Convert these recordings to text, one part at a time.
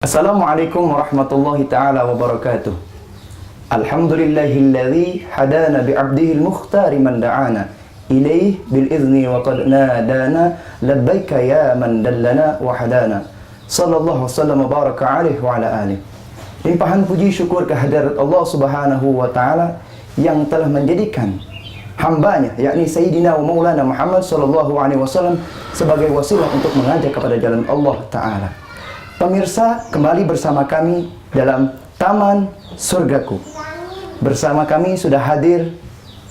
Assalamualaikum warahmatullahi ta'ala wabarakatuh. Alhamdulillahilladzi hadana bi'abdihil mukhtari man da'ana ilaih bil'izni wa qad nadana labbaika ya man dallana wa hadana. Sallallahu wasallam wa baraka alaihi wa ala alihi. Limpahan puji syukur kehadirat Allah subhanahu wa ta'ala yang telah menjadikan hambanya, yakni Sayyidina wa Maulana Muhammad sallallahu alaihi wasallam sebagai wasilah untuk mengajak kepada jalan Allah Ta'ala. Pemirsa, kembali bersama kami dalam Taman Surgaku. Bersama kami sudah hadir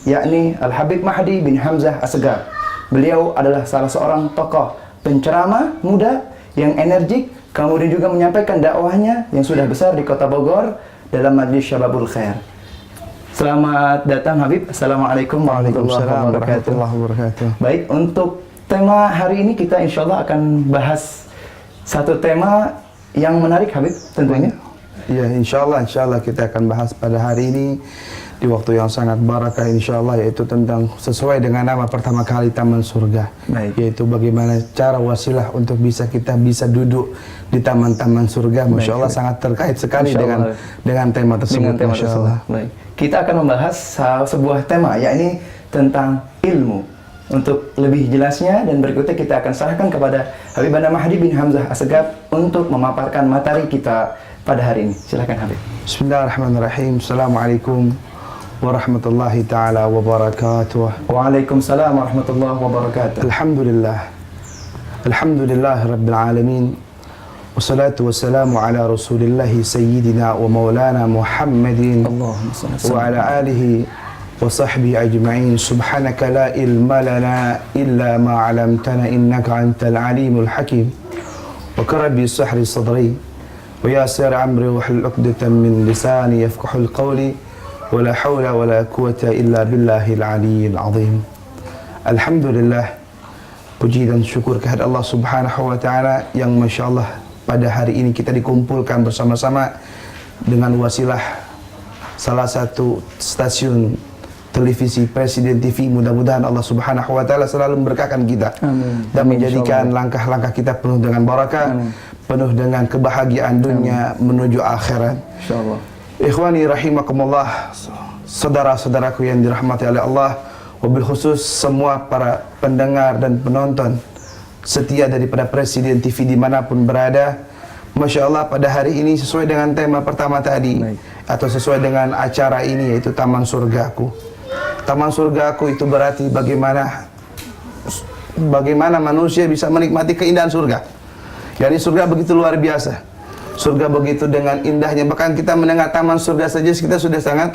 yakni Al-Habib Mahdi bin Hamzah Assegar. Beliau adalah salah seorang tokoh penceramah muda yang energik, kemudian juga menyampaikan dakwahnya yang sudah besar di Kota Bogor dalam Majlis Syababul Khair. Selamat datang Habib. Assalamualaikum warahmatullahi wabarakatuh. Baik, untuk tema hari ini kita insya Allah akan bahas satu tema yang menarik Habib tentunya. Ya, insya Allah kita akan bahas pada hari ini di waktu yang sangat barakah insya Allah, yaitu tentang sesuai dengan nama pertama kali Taman Surga. Baik. Yaitu bagaimana cara wasilah untuk kita bisa duduk di taman-taman surga. Masya Allah, sangat terkait sekali dengan tema tersebut. Masya Allah. Baik. Kita akan membahas sebuah tema, yakni tentang ilmu. Untuk lebih jelasnya dan berikutnya kita akan serahkan kepada Habib Mahdi bin Hamzah Assegar untuk memaparkan materi kita pada hari ini. Silakan Habib. Bismillahirrahmanirrahim. Assalamualaikum warahmatullahi ta'ala wabarakatuh. Waalaikumsalam warahmatullahi wabarakatuh. Alhamdulillah rabbil alamin. Wassalatu wassalamu ala rasulillahi sayyidina wa maulana Muhammadin wa ala alihi wa sahbihi ajma'in. Subhanaka la ilma lana illa ma 'allamtana innaka antal alimul hakim. Wa karbi sahri sadri wa yassir amri wa hlul 'uqdatam min lisani yafqahul qawli wa la hawla wa la quwwata illa billahil aliyyil azim. Alhamdulillah, puji dan syukur kehadirat Allah Subhanahu wa taala yang masyaallah pada hari ini kita dikumpulkan bersama-sama dengan wasilah salah satu stasiun televisi Presiden TV. Mudah-mudahan Allah Subhanahu wa taala selalu memberkahkan kita. Amin. Dan menjadikan langkah-langkah kita penuh dengan barakah, penuh dengan kebahagiaan dunia menuju akhirat. Insyaallah. Ikhwani rahimakumullah, saudara-saudaraku yang dirahmati oleh Allah, wabil khusus semua para pendengar dan penonton setia daripada Presiden TV dimanapun berada. Masya Allah, pada hari ini sesuai dengan tema pertama tadi, atau sesuai dengan acara ini, yaitu Taman Surgaku. Taman Surgaku itu berarti bagaimana manusia bisa menikmati keindahan surga. Jadi surga begitu luar biasa. Surga begitu dengan indahnya, bahkan kita mendengar Taman Surga saja kita sudah sangat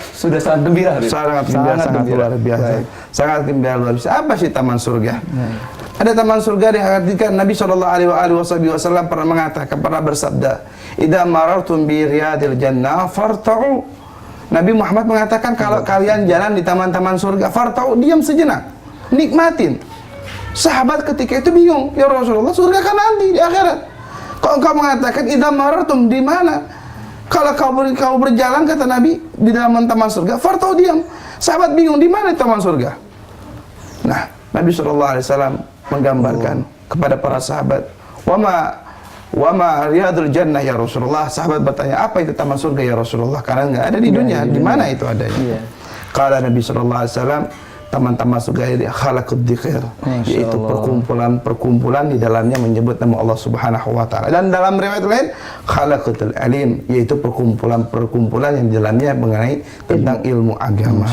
gembira. Sangat luar biasa. Sangat gembira luar biasa. Apa sih Taman Surga? Ada Taman Surga diartikan Nabi SAW pernah mengatakan, pernah bersabda, "Idza marartum bi riyadil jannah farta'u." Nabi Muhammad mengatakan, kalau kalian jalan di taman-taman surga, farta'u, diam sejenak, nikmatin. Sahabat ketika itu bingung, "Ya Rasulullah, surga kan nanti di akhirat. Kok engkau mengatakan idza marartum, di mana? Kalau kau berjalan," kata Nabi, "di dalam taman surga, farta'u, diam." Sahabat bingung, di mana taman surga? Nah, Nabi SAW menggambarkan kepada para sahabat, Wama riyadul jannah ya Rasulullah. Sahabat bertanya, apa itu taman surga ya Rasulullah? Karena nggak ada di dunia. Di mana itu adanya? Kala Nabi SAW, taman-taman surga ini khalaqud dzikr, yaitu perkumpulan di dalamnya menyebut nama Allah Subhanahu wa taala. Dan dalam riwayat lain khalaqatul alim, yaitu perkumpulan yang di dalamnya mengenai tentang ilmu agama.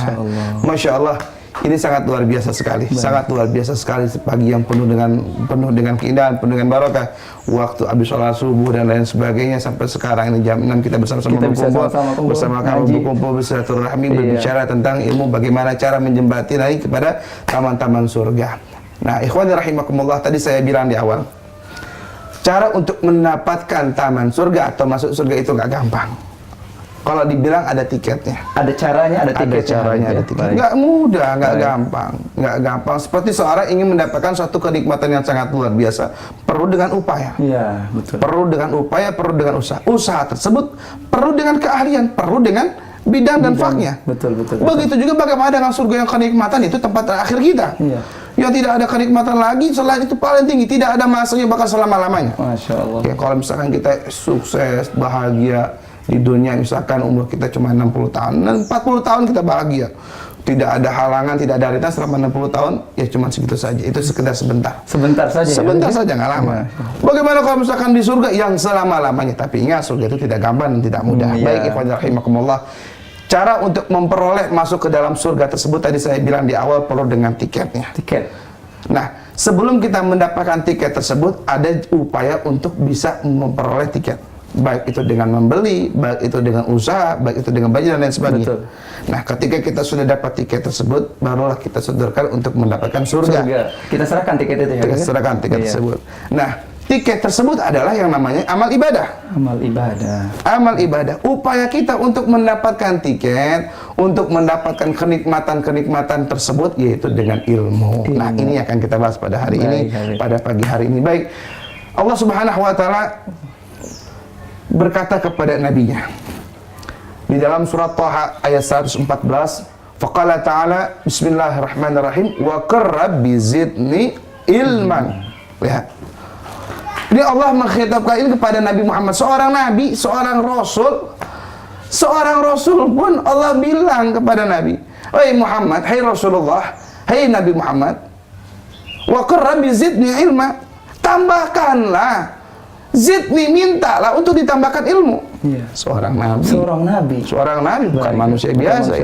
Masya Allah. Ini sangat luar biasa sekali. Sangat luar biasa sekali, pagi yang penuh dengan keindahan, penuh dengan barakah. Waktu habis sholat subuh dan lain sebagainya, sampai sekarang ini jam 6 kita bersama-sama berkumpul, bersama kamu berkumpul bersilaturahmi, berbicara tentang ilmu, bagaimana cara menjembati naik kepada taman-taman surga. Nah, ikhwani rahimakumullah, tadi saya bilang di awal, cara untuk mendapatkan taman surga atau masuk surga itu nggak gampang. Kalau dibilang ada tiketnya, ada caranya, ada tiketnya. Nggak mudah, nggak gampang. Seperti seorang ingin mendapatkan suatu kenikmatan yang sangat luar biasa, perlu dengan upaya. Iya, betul. Perlu dengan upaya, perlu dengan usaha. Usaha tersebut perlu dengan keahlian, perlu dengan bidang dan faknya. Betul. Begitu juga bagaimana dengan surga yang kenikmatan itu tempat terakhir kita. Iya. yang tidak ada kenikmatan lagi selain itu paling tinggi, tidak ada masanya bahkan selama-lamanya. Masya Allah. Ya, kalau misalkan kita sukses, bahagia di dunia, misalkan umur kita cuma 60 tahun, dan 40 tahun kita bahagia. Tidak ada halangan, tidak ada rintangan selama 60 tahun, ya cuma segitu saja. Itu sekedar sebentar. Sebentar saja. Sebentar ya? saja, nggak lama. Bagaimana kalau misalkan di surga yang selama-lamanya? Tapi ingat, surga itu tidak gampang dan tidak mudah. Baik, ikhwan rahimakumullah. Cara untuk memperoleh masuk ke dalam surga tersebut tadi saya bilang di awal perlu dengan tiketnya. Tiket. Nah, sebelum kita mendapatkan tiket tersebut, ada upaya untuk bisa memperoleh tiket. Baik itu dengan membeli, baik itu dengan usaha, baik itu dengan bayar dan lain sebagainya. Betul. Nah, ketika kita sudah dapat tiket tersebut, barulah kita sodorkan untuk mendapatkan surga. Kita serahkan tiket itu ya. Kita serahkan tiket tersebut. Nah, tiket tersebut adalah yang namanya amal ibadah. Amal ibadah. Amal ibadah. Upaya kita untuk mendapatkan tiket, untuk mendapatkan kenikmatan-kenikmatan tersebut, yaitu dengan ilmu. Nah, ini akan kita bahas pada hari ini, pada pagi hari ini. Baik, Allah Subhanahu wa Ta'ala berkata kepada nabinya di dalam surat Thaha ayat 114, faqala ta'ala bismillahirrahmanirrahim wa qur rabbi zidni ilman. Lihat, ini Allah mengkhitabkan ini kepada Nabi Muhammad, seorang nabi, seorang rasul pun Allah bilang kepada Nabi, "Hai Muhammad, hai Rasulullah, hai Nabi Muhammad, wa qur rabbi zidni ilma." Tambahkanlah, zidni, mintalah untuk ditambahkan ilmu. Iya. Seorang nabi. Seorang nabi, bukan manusia biasa.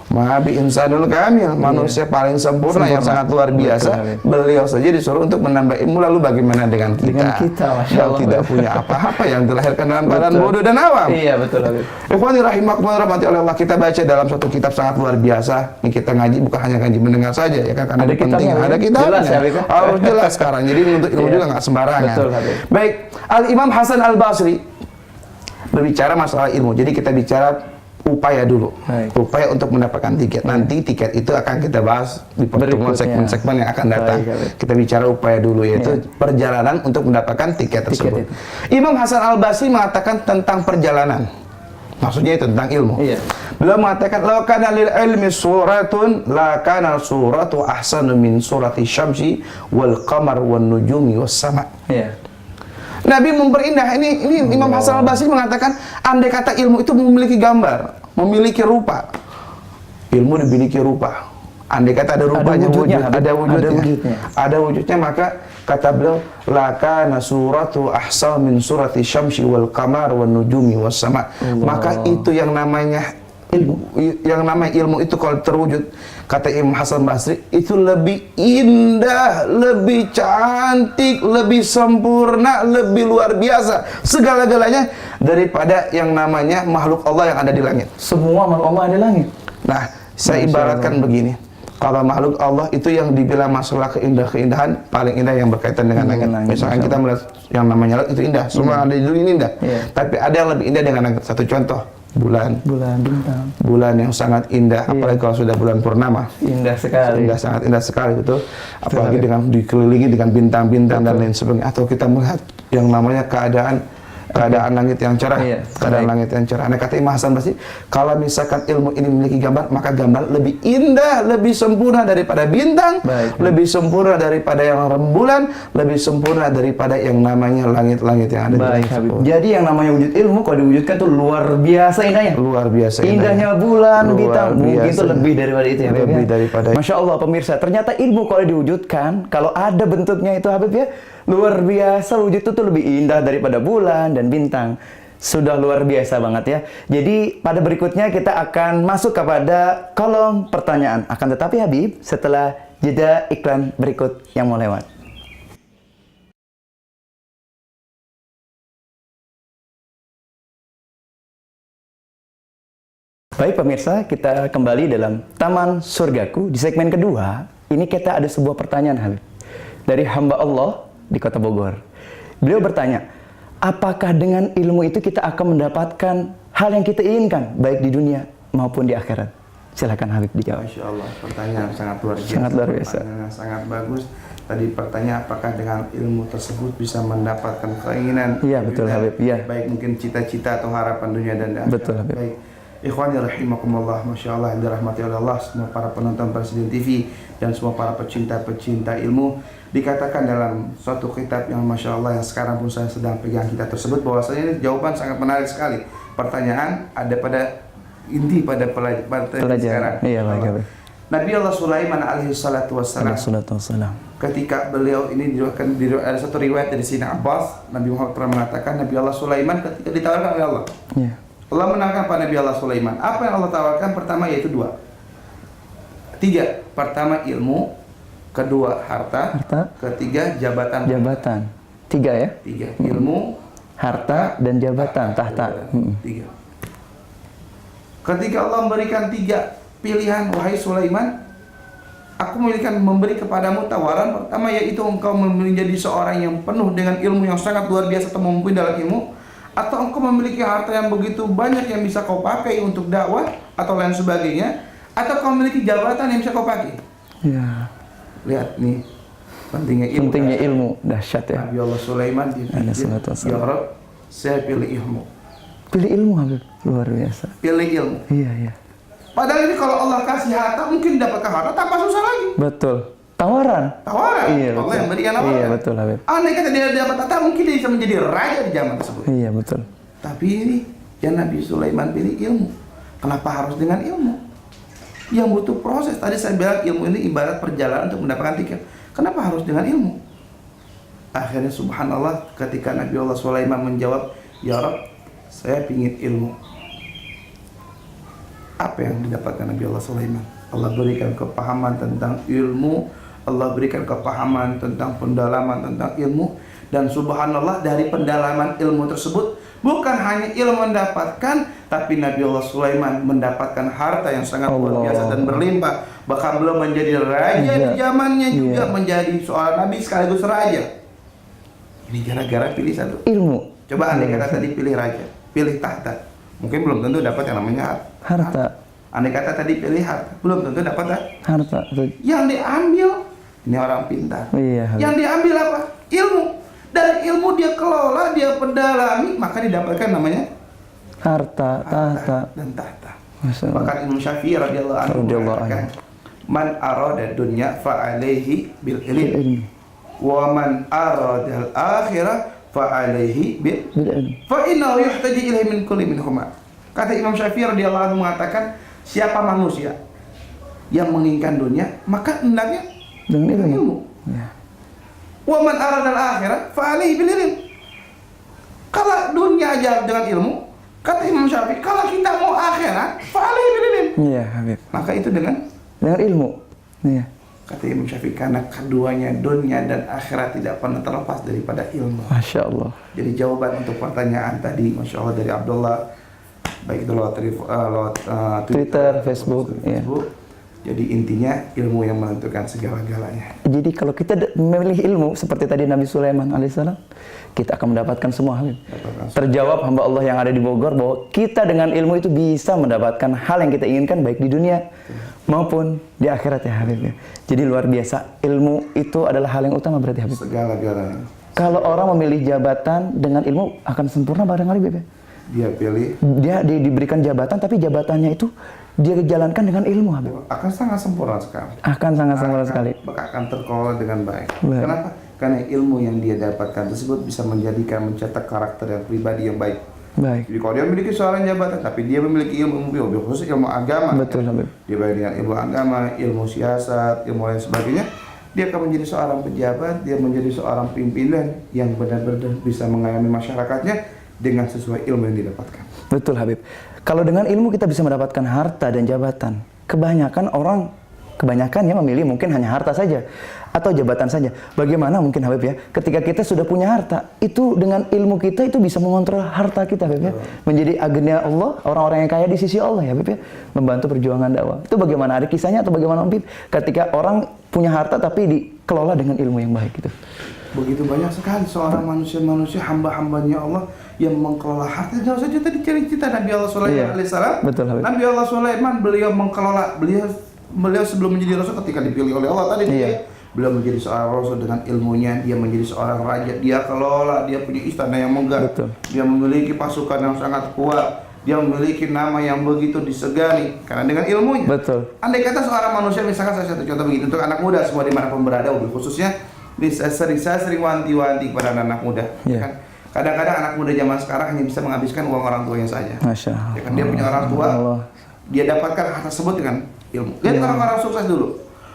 Nabi insanul kamil, manusia paling sempurna yang sangat luar biasa. Beliau saja disuruh untuk menambah ilmu, lalu bagaimana dengan kita? Yang tidak punya apa-apa, yang dilahirkan dalam keadaan bodoh dan awam. Iya, betul. Ikhwani rahimakumullah, rahmati oleh Allah, kita baca dalam suatu kitab sangat luar biasa. Ini kita ngaji bukan hanya ngaji mendengar saja, ya kan? Karena ada penting, ada kitabnya. Harus jelas sekarang. Jadi menuntut ilmu juga nggak sembarangan. Baik, Al-Imam Hasan Al-Basri berbicara masalah ilmu. Jadi kita bicara upaya dulu. Upaya untuk mendapatkan tiket. Nanti tiket itu akan kita bahas di pertemuan segmen-segmen yang akan datang. Kita bicara upaya dulu, yaitu perjalanan untuk mendapatkan tiket tersebut. Imam Hasan Al-Basri mengatakan tentang perjalanan. Maksudnya itu tentang ilmu. Beliau mengatakan, "Law kana lil ilmi suratun, la kana suratu ahsanu min surati syamsi wal qamar wan nujumi was sama." Nabi memperindah. Ini Imam Hasan Al-Basri mengatakan, andai kata ilmu itu memiliki gambar, memiliki rupa. Ilmu dimiliki rupa. Andai kata ada rupanya, ada wujudnya, maka kata beliau, lakana suratu ahsan min surati syamsi wal qamar wan nujumi was sama. Maka itu yang namanya ilmu itu kalau terwujud, kata Imam Hasan Basri, itu lebih indah, lebih cantik, lebih sempurna, lebih luar biasa segala-galanya daripada yang namanya makhluk Allah yang ada di langit. Semua makhluk Allah ada di langit. Nah, saya ibaratkan begini. Kalau makhluk Allah itu yang dibilang masalah keindahan, paling indah yang berkaitan dengan langit. Misalkan kita melihat yang namanya langit itu indah, semua ada di dunia ini indah. Tapi ada yang lebih indah dengan langit. Satu contoh, bulan, bintang. Bulan yang sangat indah, apalagi kalau sudah bulan purnama. Indah sekali. Sangat indah sekali itu. Apalagi dengan dikelilingi dengan bintang-bintang dan lain sebagainya. Atau kita melihat yang namanya keadaan langit yang cerah, langit yang cerah. Nah, kata Imam Hasan Basri, kalau misalkan ilmu ini memiliki gambar, maka gambar lebih indah, lebih sempurna daripada bintang, lebih sempurna daripada yang rembulan, lebih sempurna daripada yang namanya langit-langit yang ada di langit. Jadi yang namanya wujud ilmu kalau diwujudkan itu luar biasa indahnya. Luar biasa indahnya bulan, bintang, mungkin itu lebih daripada itu ya, Habib. Lebih daripada. Masya Allah pemirsa, ternyata ilmu kalau diwujudkan, kalau ada bentuknya itu Habib ya, luar biasa, wujud itu tuh lebih indah daripada bulan dan bintang. Sudah luar biasa banget ya. Jadi pada berikutnya kita akan masuk kepada kolom pertanyaan. Akan tetapi Habib, setelah jeda iklan berikut yang mau lewat. Baik pemirsa, kita kembali dalam Taman Surgaku. Di segmen kedua, ini kita ada sebuah pertanyaan Habib dari hamba Allah di Kota Bogor. Beliau bertanya, apakah dengan ilmu itu kita akan mendapatkan hal yang kita inginkan, baik di dunia maupun di akhirat? Silakan Habib dijawab. Masya Allah, pertanyaan sangat luar biasa. Sangat luar biasa. Pertanyaan sangat bagus. Tadi pertanyaan, apakah dengan ilmu tersebut bisa mendapatkan keinginan? Iya betul Habib. Iya. Baik mungkin cita-cita atau harapan dunia dan akhirat. Betul Habib. Baik. Ikhwani rahimakumullah, Masya Allah, yang dirahmati oleh Allah, semua para penonton Presiden TV dan semua para pecinta-pecinta ilmu. Dikatakan dalam suatu kitab yang Masya Allah yang sekarang pun saya sedang pegang kitab tersebut, bahwasanya ini jawaban sangat menarik sekali. Pertanyaan ada pada inti pada pelajaran sekarang. Iya, baik. Nabi Allah Sulaiman alaihi salatu wassalam, ketika beliau ini ada satu riwayat dari Sayyidina Abbas, Nabi Muhammad pernah mengatakan Nabi Allah Sulaiman ketika ditawarkan oleh Allah, Allah menawarkan pada Nabi Allah Sulaiman. Apa yang Allah tawarkan? Pertama yaitu 3. Pertama ilmu, kedua harta, ketiga jabatan. 3 ya? 3. Ilmu, harta dan jabatan, tahta. 3. Ketika Allah memberikan 3 pilihan, wahai Sulaiman, aku memberi kepadamu tawaran pertama, yaitu engkau menjadi seorang yang penuh dengan ilmu yang sangat luar biasa atau mumpuni dalam ilmu, atau engkau memiliki harta yang begitu banyak yang bisa kau pakai untuk dakwah atau lain sebagainya, atau kau memiliki jabatan yang bisa kau pakai. Ya. Lihat nih pentingnya ilmu. Pentingnya ilmu, dahsyat ya. Nabi Allah Sulaiman dipikir, ya Rabb, saya pilih ilmu. Pilih ilmu, Habib, luar biasa. Pilih ilmu. Iya. Padahal ini kalau Allah kasih harta, mungkin dapatkan harta tanpa susah lagi. Betul. Tawaran. Iya, Allah yang berikan tawaran. Iya, betul, Habib. Andai kata dia dapat harta, mungkin dia bisa menjadi raja di zaman tersebut. Iya, betul. Tapi ini yang Nabi Sulaiman pilih ilmu. Kenapa harus dengan ilmu? Yang butuh proses. Tadi saya bilang ilmu ini ibarat perjalanan untuk mendapatkan tiket. Kenapa harus dengan ilmu? Akhirnya subhanallah ketika Nabi Allah Sulaiman menjawab, ya Rabb, saya ingin ilmu. Apa yang didapatkan Nabi Allah Sulaiman? Allah berikan kepahaman tentang ilmu, Allah berikan kepahaman tentang pendalaman tentang ilmu, dan subhanallah dari pendalaman ilmu tersebut bukan hanya ilmu mendapatkan, tapi Nabi Allah Sulaiman mendapatkan harta yang sangat luar biasa dan berlimpah. Bahkan beliau menjadi raja di zamannya, juga menjadi seorang nabi sekaligus raja. Ini gara-gara pilih satu ilmu. Coba andai kata tadi pilih raja, pilih tahta, mungkin belum tentu dapat yang namanya harta. Andai kata tadi pilih harta, belum tentu dapat harta. Yang diambil, ini orang pintar. Yang diambil apa? Ilmu. Dari ilmu dia kelola, dia pendalami, maka didapatkan namanya harta dan tahta. Bahkan Imam Syafi'i radhiyallahu anhu mengatakan, man arada dunya fa alaihi bil ilmi, wa man arada al akhirah fa alaihi bil ilmi, fa innahu yuhtaji ilaihi min kulli minhuma. Kata Imam Syafi'i radhiyallahu anhu mengatakan, siapa manusia yang menginginkan dunia, maka hendaknya dengan ilmu. Wa man arada al-akhirah fa alaihi bil ilm. Kalau dunia aja dengan ilmu, kata Imam Syafi'i, kalau kita mau akhirat, fa alaihi bil ilm. Iya, Habib. Maka itu dengan ilmu. Iya. Kata Imam Syafi'i, karena keduanya dunia dan akhirat tidak pernah terlepas daripada ilmu. Masya Allah. Jadi jawaban untuk pertanyaan tadi, Masya Allah, dari Abdullah, baik itu lewat Twitter, Facebook. Jadi intinya ilmu yang menentukan segala-galanya. Jadi kalau kita memilih ilmu seperti tadi Nabi Sulaiman alaihissalam, kita akan mendapatkan semua. Terjawab hamba Allah yang ada di Bogor bahwa kita dengan ilmu itu bisa mendapatkan hal yang kita inginkan baik di dunia maupun di akhirat ya Habib. Jadi luar biasa, ilmu itu adalah hal yang utama berarti Habib. Segala-galanya. Kalau orang memilih jabatan dengan ilmu akan sempurna barangkali Habib ya. Dia diberikan jabatan, tapi jabatannya itu dia jalankan dengan ilmu Habib. Akan sangat sempurna sekali. Akan terkelola dengan baik. Kenapa? Karena ilmu yang dia dapatkan tersebut bisa mencetak karakter dan pribadi yang baik. Jadi kalau dia memiliki seorang jabatan, tapi dia memiliki ilmu khusus ilmu agama. Betul Habib. Dia baik dengan ilmu agama, ilmu siasat, ilmu lain sebagainya. Dia akan menjadi seorang pejabat, dia menjadi seorang pimpinan yang benar-benar bisa mengayomi masyarakatnya dengan sesuai ilmu yang didapatkan. Betul Habib. Kalau dengan ilmu kita bisa mendapatkan harta dan jabatan. Kebanyakan ya memilih mungkin hanya harta saja atau jabatan saja. Bagaimana mungkin Habib ya? Ketika kita sudah punya harta, itu dengan ilmu kita itu bisa mengontrol harta kita Habib ya. Menjadi agennya Allah, orang-orang yang kaya di sisi Allah ya Habib ya. Membantu perjuangan dakwah. Itu bagaimana? Ada kisahnya atau bagaimana Habib? Ketika orang punya harta tapi dikelola dengan ilmu yang baik gitu. Begitu banyak sekali seorang manusia hamba-hambanya Allah yang mengelola harta. Jauh saja tadi cerita Nabi Allah Sulaiman alaihissalam. Nabi Allah Sulaiman beliau mengelola, beliau sebelum menjadi rasul ketika dipilih oleh Allah tadi beliau menjadi seorang rasul dengan ilmunya, dia menjadi seorang raja, dia kelola, dia punya istana yang megah, dia memiliki pasukan yang sangat kuat, dia memiliki nama yang begitu disegani karena dengan ilmunya. Betul. Andai kata seorang manusia, misalkan saya satu contoh begini, untuk anak muda semua dimanapun berada, khususnya saya sering wanti-wanti kepada anak muda. Yeah. Kan? Kadang-kadang anak muda zaman sekarang hanya bisa menghabiskan uang orang tuanya saja. Masya Allah. Ya kan? Dia punya orang tua, dia dapatkan hal tersebut dengan ilmu. Lihat orang-orang sukses dulu.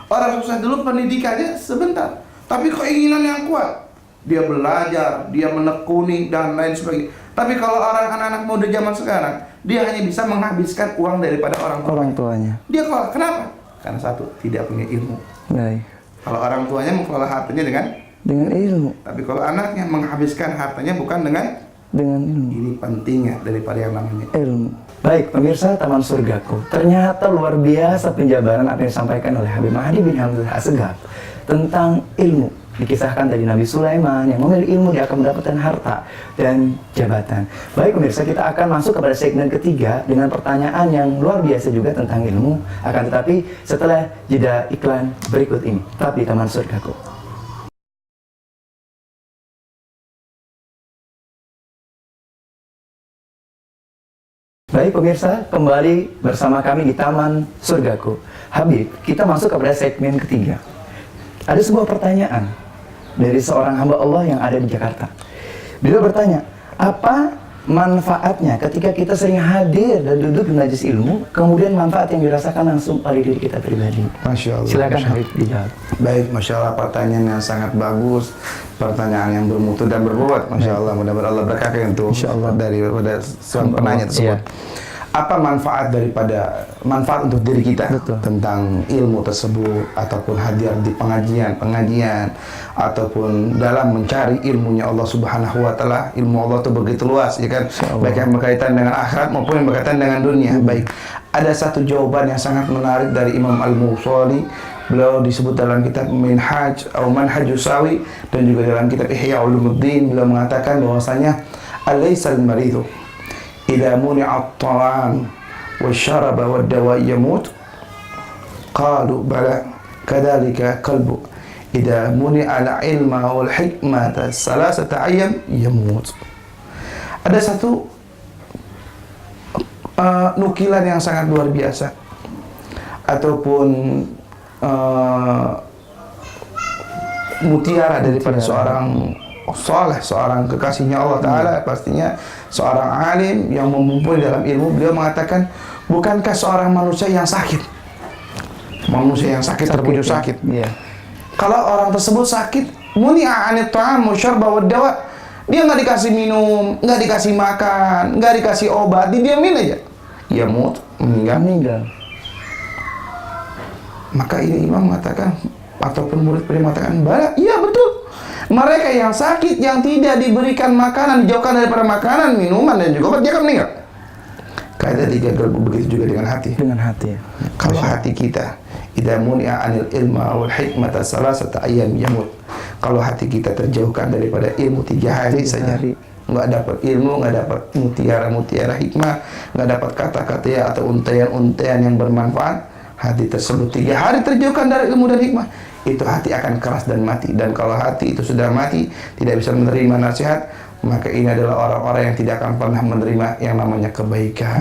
Orang sukses dulu pendidikannya sebentar, tapi keinginan yang kuat. Dia belajar, dia menekuni dan lain sebagainya. Tapi kalau anak-anak muda zaman sekarang, dia hanya bisa menghabiskan uang daripada orang tuanya. Dia kelola. Kenapa? Karena satu, tidak punya ilmu. Baik. Kalau orang tuanya mengelola hartanya dengan ilmu. Tapi kalau anaknya menghabiskan hartanya bukan dengan ilmu. Ini pentingnya daripada yang namanya ilmu. Baik, pemirsa Taman Surgaku. Ternyata luar biasa penjabaran apa yang disampaikan oleh Habib Mahdi bin Hamzah Assegaf tentang ilmu. Dikisahkan dari Nabi Sulaiman yang memiliki ilmu, dia akan mendapatkan harta dan jabatan. Baik pemirsa, kita akan masuk kepada segmen ketiga dengan pertanyaan yang luar biasa juga tentang ilmu. Akan tetapi setelah jeda iklan berikut ini. Tetap di Taman Surgaku. Baik pemirsa, kembali bersama kami di Taman Surgaku. Habib, kita masuk kepada segmen ketiga. Ada sebuah pertanyaan dari seorang hamba Allah yang ada di Jakarta. Beliau bertanya, apa manfaatnya ketika kita sering hadir dan duduk di majelis ilmu, kemudian manfaat yang dirasakan langsung oleh diri kita pribadi? Masya Allah. Silakan Habib dijawab. Baik, Masya Allah, pertanyaan yang sangat bagus, pertanyaan yang bermutu dan berbobot. Masya Allah, mudah-mudahan Allah berkati untuk daripada seorang penanya tersebut. Apa manfaat untuk diri kita tentang ilmu tersebut, ataupun hadir di pengajian ataupun dalam mencari ilmunya Allah Subhanahu wa taala. Ilmu Allah itu begitu luas, ya kan, baik yang berkaitan dengan akhirat maupun yang berkaitan dengan dunia. Baik, ada satu jawaban yang sangat menarik dari Imam Al-Muwaffaqi. Beliau disebut dalam kitab Minhaj atau Manhajus Sawi dan juga dalam kitab Ihya Ulumuddin. Beliau mengatakan bahwasanya alaysal maridhu idza muni'a at-ta'am wa syaraba wa dawa yamut. Qalu bala kadzalika qalbu idza muni'a al-ilma wal hikmata salasata ayyam yamut. Ada satu nukilan yang sangat luar biasa ataupun mutiara daripada seorang soleh, seorang kekasihnya Allah Ta'ala, pastinya seorang alim yang mumpuni dalam ilmu. Beliau mengatakan, bukankah seorang manusia yang sakit terbujuk sakit. Kalau orang tersebut sakit, muni'a anit ta'am wa syarba wa dawa, dia nggak dikasih minum, nggak dikasih makan, nggak dikasih obat, didiamin aja, ya meninggal. Maka ini imam mengatakan, ataupun murid beliau mengatakan, iya betul. Mereka yang sakit, yang tidak diberikan makanan, dijauhkan daripada makanan, minuman, dan juga obat, dia akan meninggal. Kaidah tiga gelbu, begitu juga dengan hati. Kalau hati kita, idza muni'a anil ilma wal hikmata salasata ayyam yamut. Kalau hati kita terjauhkan daripada ilmu 3 hari saja, nggak dapat ilmu, nggak dapat mutiara hikmah, nggak dapat kata-kata atau untayan-untayan yang bermanfaat, hati tersebut 3 hari terjauhkan dari ilmu dan hikmah, itu hati akan keras dan mati. Dan kalau hati itu sudah mati, tidak bisa menerima nasihat, maka ini adalah orang-orang yang tidak akan pernah menerima yang namanya kebaikan.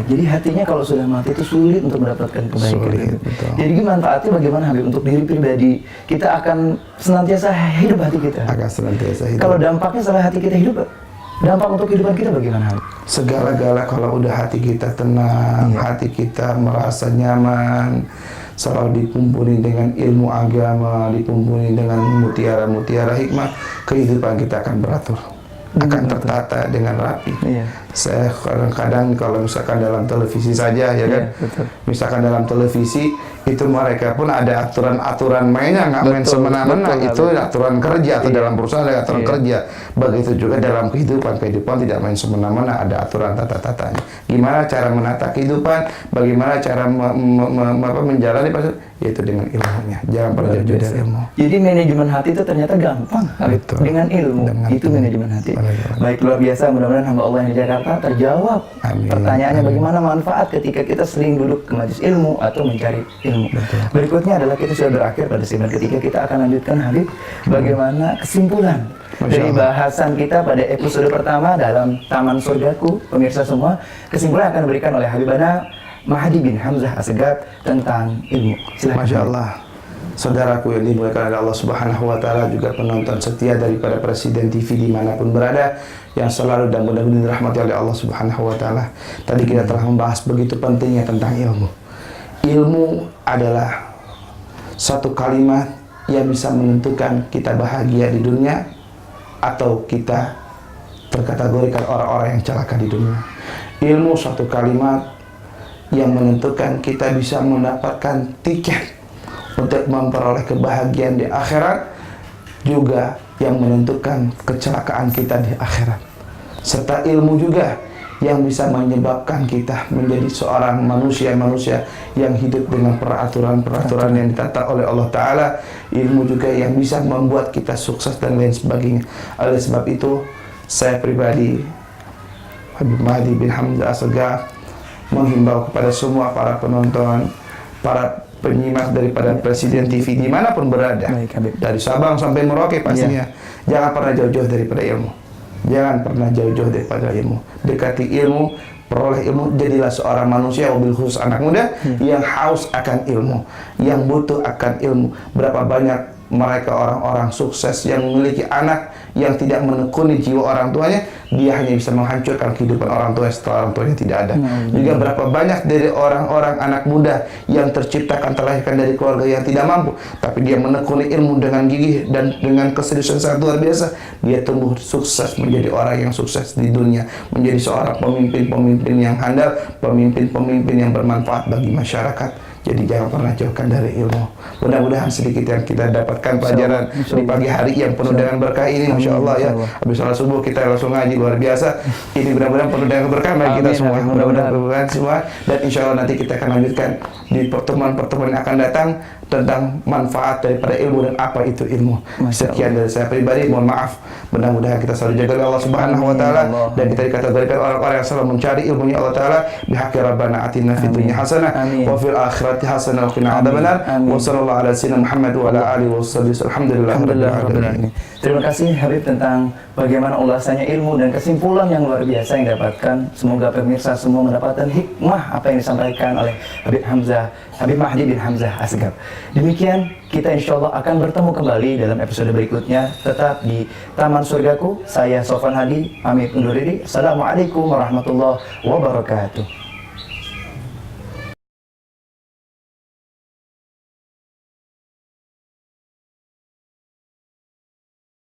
Jadi hatinya kalau sudah mati itu sulit untuk mendapatkan kebaikan. Betul. Jadi manfaatnya bagaimana Habib untuk diri pribadi? Kita akan senantiasa hidup hati kita. Kalau dampaknya setelah hati kita hidup, dampak untuk kehidupan kita bagaimana Habib? Segala-gala kalau udah hati kita tenang, hati kita merasa nyaman, selalu dipumpuni dengan ilmu agama, dipumpuni dengan mutiara-mutiara hikmah, kehidupan kita akan beratur, akan tertata dengan rapi. Saya kadang-kadang kalau misalkan dalam televisi saja, ya kan, misalkan dalam televisi itu mereka pun ada aturan-aturan mainnya, nggak main semena-mena. Itu aturan kerja, atau dalam perusahaan ada aturan kerja. Begitu juga dalam kehidupan tidak main semena-mena, ada aturan tata-tatanya. Gimana cara menata kehidupan, bagaimana cara menjalani yaitu dengan ilmunya. Jangan pernah jauh dari ilmu. Jadi manajemen hati itu ternyata gampang, Betul. dengan ilmu. Itu manajemen hati. Baik, luar biasa. Mudah-mudahan hamba Allah yang di Jakarta terjawab. Amin. Pertanyaannya bagaimana manfaat ketika kita sering duduk ke majelis ilmu atau mencari ilmu. Betul. Berikutnya adalah kita sudah berakhir pada segmen ketiga. Kita akan lanjutkan Habib bagaimana kesimpulan dari bahasan kita pada episode pertama dalam Taman Surgaku. Pemirsa semua, kesimpulan akan diberikan oleh Habibana Mahdi bin Hamzah Assegaf tentang ilmu. Silakan. Masya Allah. Saudaraku yang dimuliakan oleh Allah Subhanahu wa Ta'ala, juga penonton setia daripada Presiden TV dimanapun berada, yang selalu dan mudah-mudahan dirahmati oleh Allah Subhanahu wa Ta'ala. Tadi kita telah membahas begitu pentingnya tentang ilmu. Ilmu adalah satu kalimat yang bisa menentukan kita bahagia di dunia atau kita terkategorikan orang-orang yang celaka di dunia. Ilmu satu kalimat yang menentukan kita bisa mendapatkan tiket untuk memperoleh kebahagiaan di akhirat, juga yang menentukan kecelakaan kita di akhirat. Serta ilmu juga yang bisa menyebabkan kita menjadi seorang manusia yang hidup dengan peraturan-peraturan yang ditata oleh Allah Ta'ala. Ilmu juga yang bisa membuat kita sukses dan lain sebagainya. Oleh sebab itu, saya pribadi, Habib Mahdi bin Hamzah Assegaf, menghimbau kepada semua para penonton, para penyimak daripada Presiden TV dimanapun berada, dari Sabang sampai Merauke pastinya, jangan pernah jauh-jauh daripada ilmu. Jangan pernah jauh-jauh daripada ilmu. Dekati ilmu, peroleh ilmu, jadilah seorang manusia, wabil khusus anak muda yang haus akan ilmu, yang butuh akan ilmu. Berapa banyak mereka orang-orang sukses yang memiliki anak yang tidak menekuni jiwa orang tuanya, dia hanya bisa menghancurkan kehidupan orang tua setelah orang tuanya tidak ada. Juga berapa banyak dari orang-orang anak muda yang terciptakan, terlahirkan dari keluarga yang tidak mampu, tapi dia menekuni ilmu dengan gigih dan dengan keseriusan sangat luar biasa, dia tumbuh sukses menjadi orang yang sukses di dunia, menjadi seorang pemimpin-pemimpin yang handal, pemimpin-pemimpin yang bermanfaat bagi masyarakat. Jadi jangan pernah jauhkan dari ilmu. Mudah-mudahan sedikit yang kita dapatkan pelajaran di pagi hari yang penuh dengan berkah ini, Masya Allah ya. Habis sholat subuh kita langsung ngaji, luar biasa. Ini mudah-mudahan penuh dengan berkah bagi kita semua. Mudah-mudahan semua. Dan insya Allah nanti kita akan lanjutkan di pertemuan-pertemuan yang akan datang tentang manfaat daripada ilmu dan apa itu ilmu. Sekian dari saya pribadi, mohon maaf. Mudah-mudahan kita selalu jaga oleh Allah Subhanahu wa Ta'ala, dan kita dikategorikan orang-orang yang selalu mencari ilmunya Allah Ta'ala. Bihaqqi Rabbana atina fid dunya hasanah wa fil akhirati hasanah wa qina adzabannar. Wa sallallahu ala sayyidina Muhammad wa ala alihi wasallam. Alhamdulillah. Terima kasih Habib tentang bagaimana ulasannya ilmu dan kesimpulan yang luar biasa yang didapatkan. Semoga pemirsa semua mendapatkan hikmah apa yang disampaikan oleh Habib Mahdi bin Hamzah Assegaf. Demikian, kita insya Allah akan bertemu kembali dalam episode berikutnya. Tetap di Taman Surgaku. Saya Sofwan Hadi, pamit undur diri. Assalamualaikum warahmatullahi wabarakatuh.